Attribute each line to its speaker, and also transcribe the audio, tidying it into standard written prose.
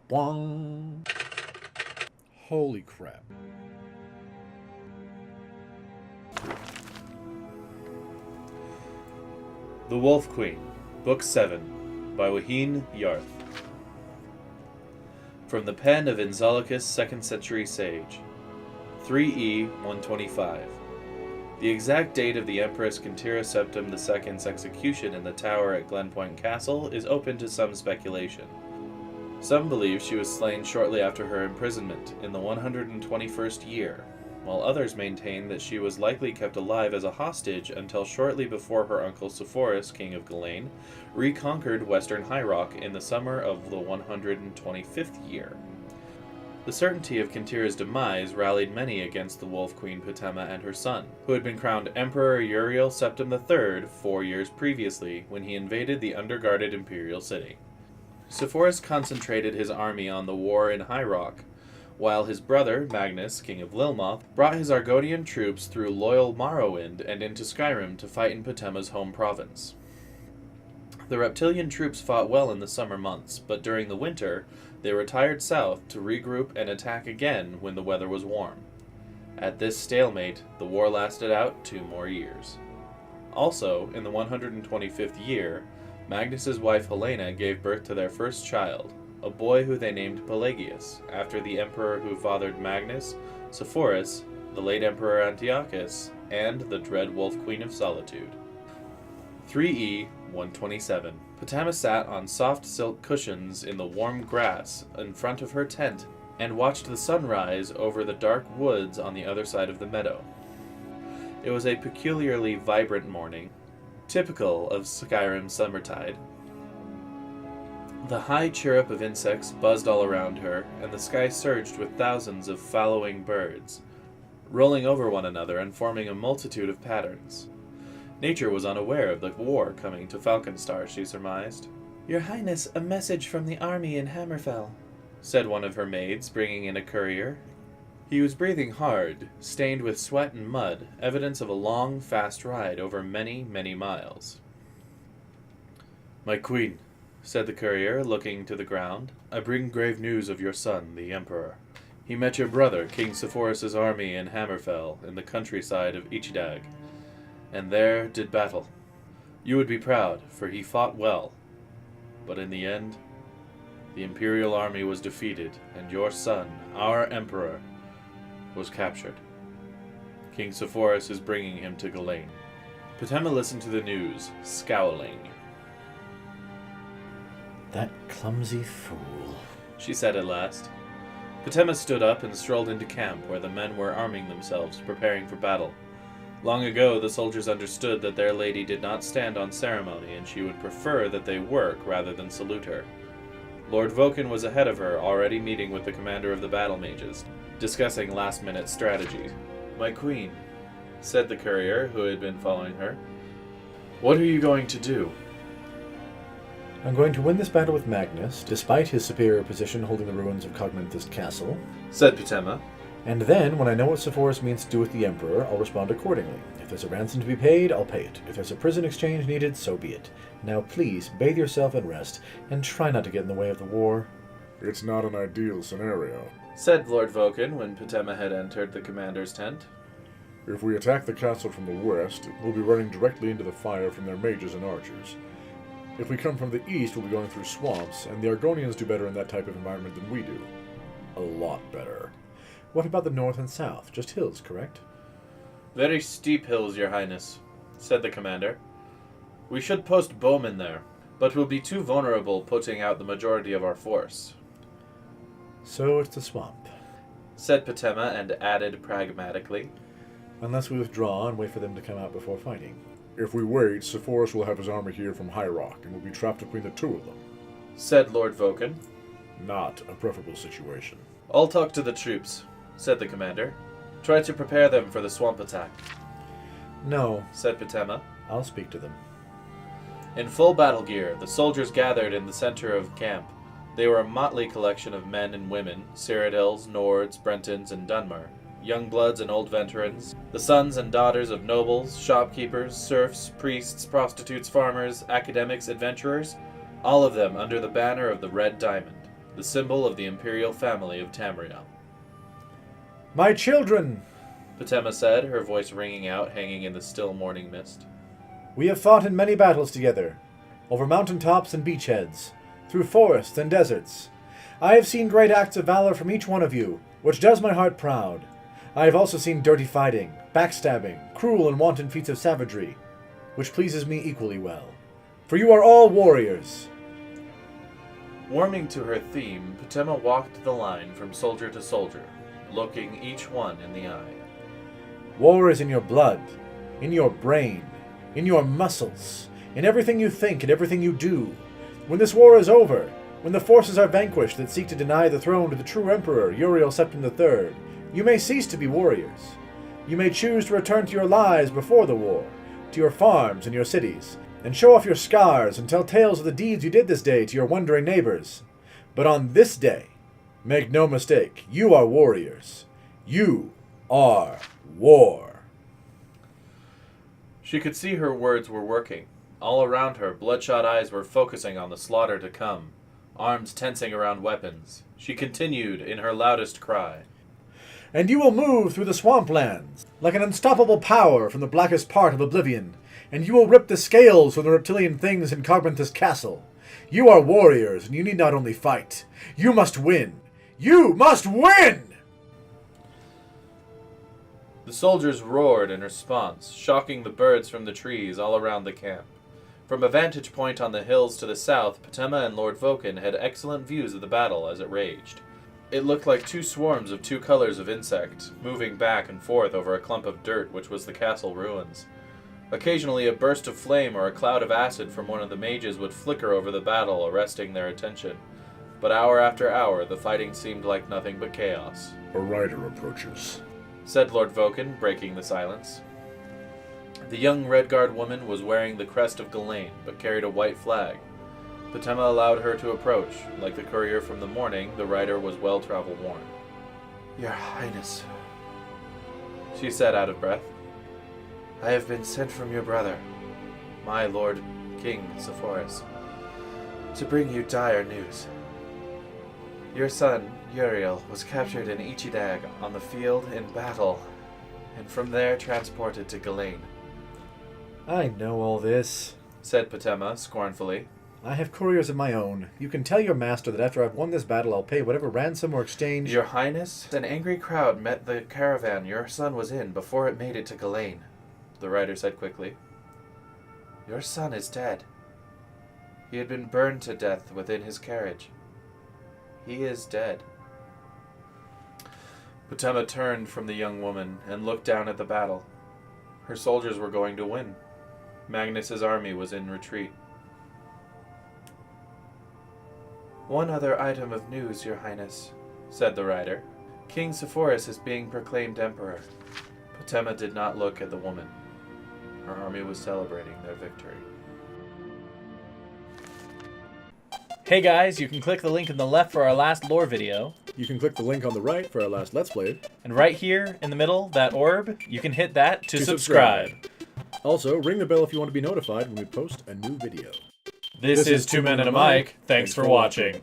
Speaker 1: Bwong. Holy crap.
Speaker 2: The Wolf Queen, Book 7, by Waheen Yarth. From the pen of Inzolicus, 2nd century sage. 3E 125. The exact date of the Empress Kintira Septim II's execution in the tower at Glenpoint Castle is open to some speculation. Some believe she was slain shortly after her imprisonment, in the 121st year, while others maintain that she was likely kept alive as a hostage until shortly before her uncle Sepphoris, king of Ghislaine, reconquered western High Rock in the summer of the 125th year. The certainty of Kintira's demise rallied many against the Wolf Queen Potema and her son, who had been crowned Emperor Uriel Septim III 4 years previously when he invaded the underguarded imperial city. Sepphoris concentrated his army on the war in High Rock, while his brother, Magnus, king of Lilmoth, brought his Argonian troops through loyal Morrowind and into Skyrim to fight in Potema's home province. The Reptilian troops fought well in the summer months, but during the winter, they retired south to regroup and attack again when the weather was warm. At this stalemate, the war lasted out 2 more years. Also, in the 125th year, Magnus's wife Helena gave birth to their first child, a boy who they named Pelagius, after the emperor who fathered Magnus, Sepphoris, the late Emperor Antiochus, and the dread Wolf Queen of Solitude. 3E 127. Potema sat on soft silk cushions in the warm grass in front of her tent and watched the sun rise over the dark woods on the other side of the meadow. It was a peculiarly vibrant morning, typical of Skyrim summertide. The high chirrup of insects buzzed all around her, and the sky surged with thousands of following birds, rolling over one another and forming a multitude of patterns. Nature was unaware of the war coming to Falkenstar, she surmised. "Your Highness, a message from the army in Hammerfell," said one of her maids, bringing in a courier. He was breathing hard, stained with sweat and mud, evidence of a long, fast ride over many, many miles. "My queen," said the courier, looking to the ground, "I bring grave news of your son, the Emperor. He met your brother, King Sepphoris' army in Hammerfell, in the countryside of Ichidag, and there did battle. You would be proud, for he fought well. But in the end, the Imperial army was defeated, and your son, our Emperor, was captured. King Sepphoris is bringing him to Ghislaine." Potema listened to the news, scowling.
Speaker 1: That clumsy fool,
Speaker 2: she said at last. Potema stood up and strolled into camp, where the men were arming themselves, preparing for battle. Long ago, the soldiers understood that their lady did not stand on ceremony, and she would prefer that they work rather than salute her. Lord Voken was ahead of her, already meeting with the commander of the battle mages, discussing last-minute strategy. "My queen," said the courier, who had been following her, "what are you going to do?"
Speaker 1: "I'm going to win this battle with Magnus, despite his superior position holding the ruins of Cogmanthus Castle,"
Speaker 2: said Potema.
Speaker 1: "and then, when I know what Sepphoris means to do with the Emperor, I'll respond accordingly. If there's a ransom to be paid, I'll pay it. If there's a prison exchange needed, so be it. Now please, bathe yourself and rest, and try not to get in the way of the war."
Speaker 3: "It's not an ideal scenario,"
Speaker 2: said Lord Voken when Potema had entered the commander's tent.
Speaker 3: "If we attack the castle from the west, we'll be running directly into the fire from their mages and archers. If we come from the east, we'll be going through swamps, and the Argonians do better in that type of environment than we do. A lot better."
Speaker 1: "What about the north and south? Just hills, correct?"
Speaker 2: "Very steep hills, your highness," said the commander. "We should post bowmen there, but we'll be too vulnerable putting out the majority of our force."
Speaker 1: "So it's the swamp,"
Speaker 2: said Potema, and added pragmatically,
Speaker 1: "unless we withdraw and wait for them to come out before fighting."
Speaker 3: "If we wait, Sepphoris will have his army here from High Rock, and we'll be trapped between the two of them.
Speaker 2: said Lord Voken.
Speaker 3: Not a preferable situation."
Speaker 2: "I'll talk to the troops," said the commander. "Try to prepare them for the swamp attack,"
Speaker 1: "No,
Speaker 2: said Potema.
Speaker 1: I'll speak to them."
Speaker 2: In full battle gear, the soldiers gathered in the center of camp. They were a motley collection of men and women, Cyrodiils, Nords, Brentons, and Dunmer, young bloods and old veterans, the sons and daughters of nobles, shopkeepers, serfs, priests, prostitutes, farmers, academics, adventurers, all of them under the banner of the Red Diamond. the symbol of the imperial family of Tamriel.
Speaker 1: My children!
Speaker 2: Patema said, her voice ringing out, hanging in the still morning mist.
Speaker 1: We have fought in many battles together, over mountain tops and beachheads, through forests and deserts. I have seen great acts of valor from each one of you, which does my heart proud. I have also seen dirty fighting, backstabbing, cruel and wanton feats of savagery, which pleases me equally well. For you are all warriors.
Speaker 2: Warming to her theme, Patema walked the line from soldier to soldier, looking each one in the eye.
Speaker 1: War is in your blood, in your brain, in your muscles, in everything you think and everything you do. When this war is over, when the forces are vanquished that seek to deny the throne to the true Emperor, Uriel Septim III, you may cease to be warriors. You may choose to return to your lives before the war, to your farms and your cities, and show off your scars and tell tales of the deeds you did this day to your wondering neighbors. But on this day, make no mistake, you are warriors. You are war.
Speaker 2: She could see her words were working. All around her, bloodshot eyes were focusing on the slaughter to come, arms tensing around weapons. She continued in her loudest cry.
Speaker 1: And you will move through the swamplands, like an unstoppable power from the blackest part of oblivion, and you will rip the scales from the reptilian things in Cogmanthus Castle. You are warriors, and you need not only fight. You must win. You must win!
Speaker 2: The soldiers roared in response, shocking the birds from the trees all around the camp. From a vantage point on the hills to the south, Patema and Lord Voken had excellent views of the battle as it raged. It looked like two swarms of two colors of insect, moving back and forth over a clump of dirt which was the castle ruins. Occasionally a burst of flame or a cloud of acid from one of the mages would flicker over the battle, arresting their attention. But hour after hour, the fighting seemed like nothing but chaos.
Speaker 3: A rider approaches,
Speaker 2: said Lord Voken, breaking the silence. The young Redguard woman was wearing the crest of Ghislaine, but carried a white flag. Patema allowed her to approach. Like the courier from the morning, the rider was well travel-worn.
Speaker 4: Your Highness,
Speaker 2: she said out of breath.
Speaker 4: I have been sent from your brother, my Lord King Sepphoris, to bring you dire news. Your son, Uriel, was captured in Ichidag on the field in battle, and from there transported to Ghislaine.
Speaker 1: I know all this,
Speaker 2: said Patema scornfully.
Speaker 1: I have couriers of my own. You can tell your master that after I've won this battle, I'll pay whatever ransom or exchange...
Speaker 4: Your Highness, an angry crowd met the caravan your son was in before it made it to Ghislaine,
Speaker 2: the rider said quickly.
Speaker 4: Your son is dead. He had been burned to death within his carriage. He is dead.
Speaker 2: Patema turned from the young woman and looked down at the battle. Her soldiers were going to win. Magnus's army was in retreat.
Speaker 4: One other item of news, Your Highness,
Speaker 2: said the rider.
Speaker 4: King Sepphoris is being proclaimed emperor.
Speaker 2: Patema did not look at the woman. Her army was celebrating their victory.
Speaker 5: Hey guys, you can click the link in the left for our last lore video.
Speaker 3: You can click the link on the right for our last Let's Play.
Speaker 5: And right here in the middle, that orb, you can hit that to subscribe.
Speaker 3: Also, ring the bell if you want to be notified when we post a new video.
Speaker 5: This is Two Men and a Mic. Thanks for watching.